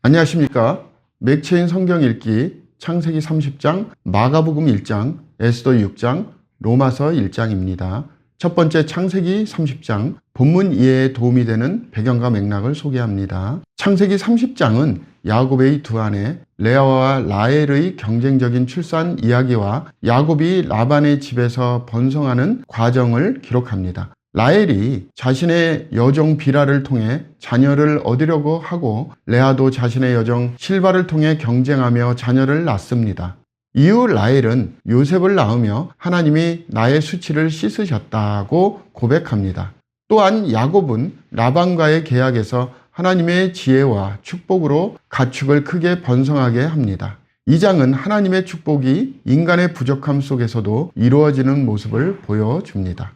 안녕하십니까. 맥체인 성경 읽기 창세기 30장, 마가복음 1장, 에스더 6장, 로마서 1장입니다. 첫 번째 창세기 30장, 본문 이해에 도움이 되는 배경과 맥락을 소개합니다. 창세기 30장은 야곱의 두 아내 레아와 라헬의 경쟁적인 출산 이야기와 야곱이 라반의 집에서 번성하는 과정을 기록합니다. 라헬이 자신의 여종 비라를 통해 자녀를 얻으려고 하고 레아도 자신의 여종 실바를 통해 경쟁하며 자녀를 낳습니다. 이후 라헬은 요셉을 낳으며 하나님이 나의 수치를 씻으셨다고 고백합니다. 또한 야곱은 라반과의 계약에서 하나님의 지혜와 축복으로 가축을 크게 번성하게 합니다. 이 장은 하나님의 축복이 인간의 부족함 속에서도 이루어지는 모습을 보여줍니다.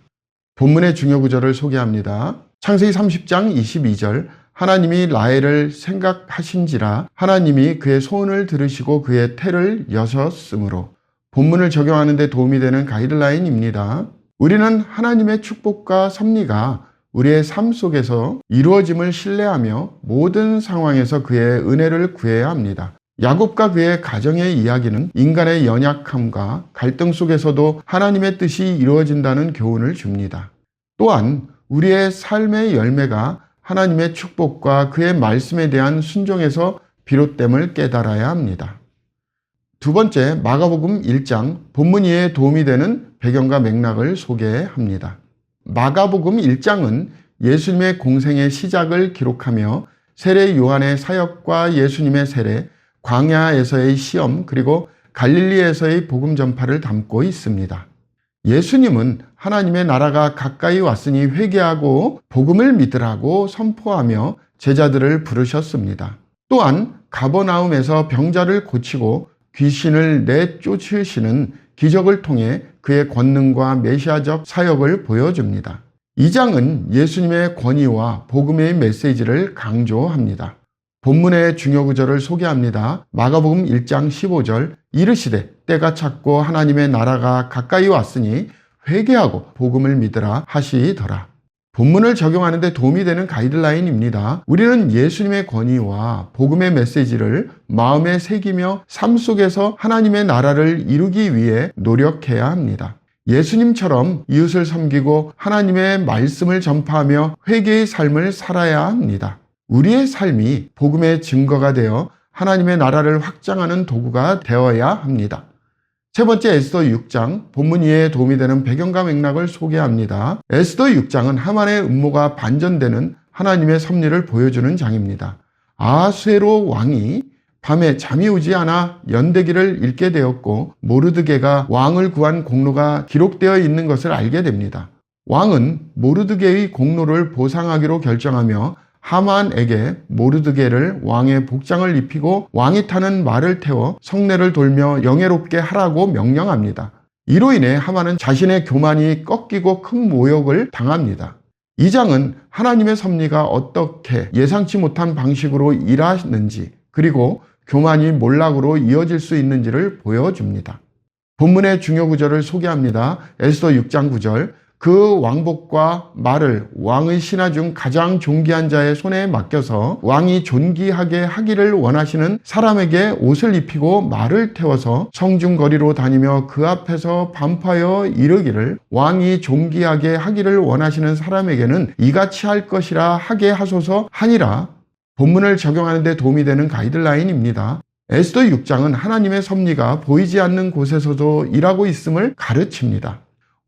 본문의 중요 구절을 소개합니다. 창세기 30장 22절, 하나님이 라헬을 생각하신지라 하나님이 그의 소원을 들으시고 그의 태를 여셨으므로. 본문을 적용하는 데 도움이 되는 가이드라인입니다. 우리는 하나님의 축복과 섭리가 우리의 삶 속에서 이루어짐을 신뢰하며 모든 상황에서 그의 은혜를 구해야 합니다. 야곱과 그의 가정의 이야기는 인간의 연약함과 갈등 속에서도 하나님의 뜻이 이루어진다는 교훈을 줍니다. 또한 우리의 삶의 열매가 하나님의 축복과 그의 말씀에 대한 순종에서 비롯됨을 깨달아야 합니다. 두 번째, 마가복음 1장, 본문 이해에 도움이 되는 배경과 맥락을 소개합니다. 마가복음 1장은 예수님의 공생의 시작을 기록하며 세례 요한의 사역과 예수님의 세례, 광야에서의 시험, 그리고 갈릴리에서의 복음 전파를 담고 있습니다. 예수님은 하나님의 나라가 가까이 왔으니 회개하고 복음을 믿으라고 선포하며 제자들을 부르셨습니다. 또한 가버나움에서 병자를 고치고 귀신을 내쫓으시는 기적을 통해 그의 권능과 메시아적 사역을 보여줍니다. 이 장은 예수님의 권위와 복음의 메시지를 강조합니다. 본문의 중요 구절을 소개합니다. 마가복음 1장 15절, 이르시되 때가 찼고 하나님의 나라가 가까이 왔으니 회개하고 복음을 믿으라 하시더라. 본문을 적용하는 데 도움이 되는 가이드라인입니다. 우리는 예수님의 권위와 복음의 메시지를 마음에 새기며 삶 속에서 하나님의 나라를 이루기 위해 노력해야 합니다. 예수님처럼 이웃을 섬기고 하나님의 말씀을 전파하며 회개의 삶을 살아야 합니다. 우리의 삶이 복음의 증거가 되어 하나님의 나라를 확장하는 도구가 되어야 합니다. 세 번째, 에스더 6장, 본문 이해에 도움이 되는 배경과 맥락을 소개합니다. 에스더 6장은 하만의 음모가 반전되는 하나님의 섭리를 보여주는 장입니다. 아하수에로 왕이 밤에 잠이 오지 않아 연대기를 읽게 되었고 모르드게가 왕을 구한 공로가 기록되어 있는 것을 알게 됩니다. 왕은 모르드게의 공로를 보상하기로 결정하며 하만에게 모르드게를 왕의 복장을 입히고 왕이 타는 말을 태워 성내를 돌며 영예롭게 하라고 명령합니다. 이로 인해 하만은 자신의 교만이 꺾이고 큰 모욕을 당합니다. 이 장은 하나님의 섭리가 어떻게 예상치 못한 방식으로 일하는지, 그리고 교만이 몰락으로 이어질 수 있는지를 보여줍니다. 본문의 중요 구절을 소개합니다. 에스더 6장 9절, 그 왕복과 말을 왕의 신하 중 가장 존귀한 자의 손에 맡겨서 왕이 존귀하게 하기를 원하시는 사람에게 옷을 입히고 말을 태워서 성중거리로 다니며 그 앞에서 반파하여 이르기를 왕이 존귀하게 하기를 원하시는 사람에게는 이같이 할 것이라 하게 하소서 하니라. 본문을 적용하는 데 도움이 되는 가이드라인입니다. 에스더 6장은 하나님의 섭리가 보이지 않는 곳에서도 일하고 있음을 가르칩니다.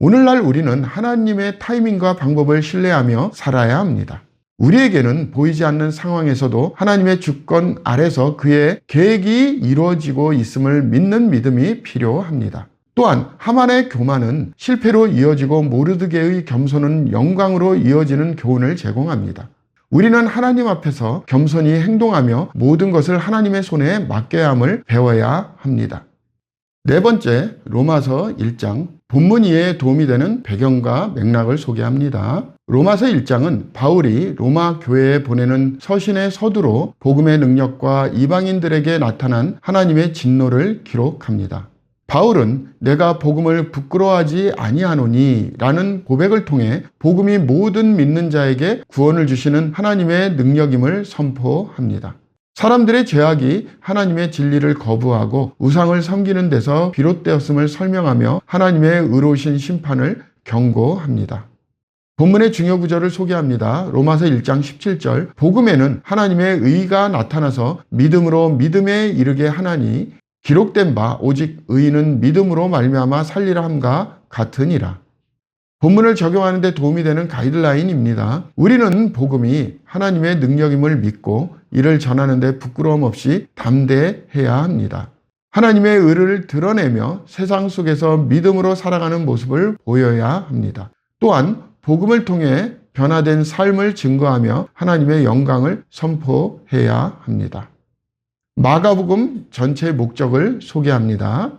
오늘날 우리는 하나님의 타이밍과 방법을 신뢰하며 살아야 합니다. 우리에게는 보이지 않는 상황에서도 하나님의 주권 아래서 그의 계획이 이루어지고 있음을 믿는 믿음이 필요합니다. 또한 하만의 교만은 실패로 이어지고 모르드게의 겸손은 영광으로 이어지는 교훈을 제공합니다. 우리는 하나님 앞에서 겸손히 행동하며 모든 것을 하나님의 손에 맡겨야 함을 배워야 합니다. 네 번째, 로마서 1장, 본문 이해에 도움이 되는 배경과 맥락을 소개합니다. 로마서 1장은 바울이 로마 교회에 보내는 서신의 서두로 복음의 능력과 이방인들에게 나타난 하나님의 진노를 기록합니다. 바울은 내가 복음을 부끄러워하지 아니하노니 라는 고백을 통해 복음이 모든 믿는 자에게 구원을 주시는 하나님의 능력임을 선포합니다. 사람들의 죄악이 하나님의 진리를 거부하고 우상을 섬기는 데서 비롯되었음을 설명하며 하나님의 의로우신 심판을 경고합니다. 본문의 중요 구절을 소개합니다. 로마서 1장 17절, 복음에는 하나님의 의가 나타나서 믿음으로 믿음에 이르게 하나니 기록된 바 오직 의인은 믿음으로 말미암아 살리라 함과 같으니라. 본문을 적용하는 데 도움이 되는 가이드라인입니다. 우리는 복음이 하나님의 능력임을 믿고 이를 전하는 데 부끄러움 없이 담대해야 합니다. 하나님의 의를 드러내며 세상 속에서 믿음으로 살아가는 모습을 보여야 합니다. 또한 복음을 통해 변화된 삶을 증거하며 하나님의 영광을 선포해야 합니다. 마가복음 전체의 목적을 소개합니다.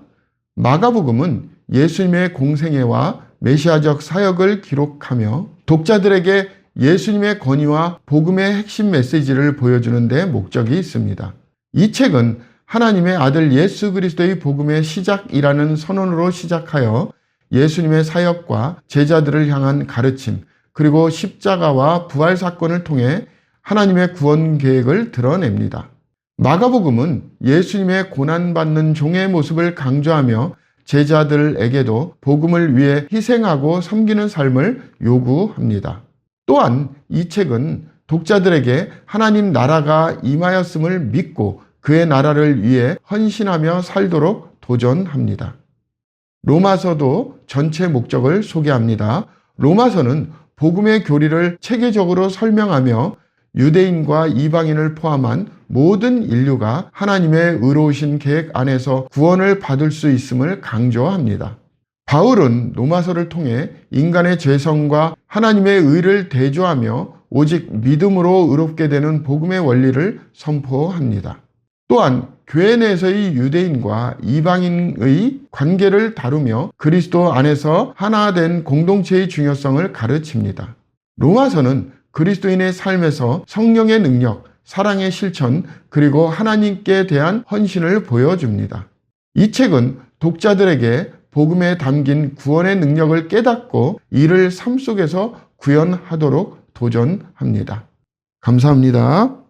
마가복음은 예수님의 공생애와 메시아적 사역을 기록하며 독자들에게 예수님의 권위와 복음의 핵심 메시지를 보여주는 데 목적이 있습니다. 이 책은 하나님의 아들 예수 그리스도의 복음의 시작이라는 선언으로 시작하여 예수님의 사역과 제자들을 향한 가르침, 그리고 십자가와 부활 사건을 통해 하나님의 구원 계획을 드러냅니다. 마가복음은 예수님의 고난받는 종의 모습을 강조하며 제자들에게도 복음을 위해 희생하고 섬기는 삶을 요구합니다. 또한 이 책은 독자들에게 하나님 나라가 임하였음을 믿고 그의 나라를 위해 헌신하며 살도록 도전합니다. 로마서도 전체 목적을 소개합니다. 로마서는 복음의 교리를 체계적으로 설명하며 유대인과 이방인을 포함한 모든 인류가 하나님의 의로우신 계획 안에서 구원을 받을 수 있음을 강조합니다. 바울은 로마서를 통해 인간의 죄성과 하나님의 의를 대조하며 오직 믿음으로 의롭게 되는 복음의 원리를 선포합니다. 또한 교회 내에서의 유대인과 이방인의 관계를 다루며 그리스도 안에서 하나 된 공동체의 중요성을 가르칩니다. 로마서는 그리스도인의 삶에서 성령의 능력, 사랑의 실천, 그리고 하나님께 대한 헌신을 보여줍니다. 이 책은 독자들에게 복음에 담긴 구원의 능력을 깨닫고 이를 삶 속에서 구현하도록 도전합니다. 감사합니다.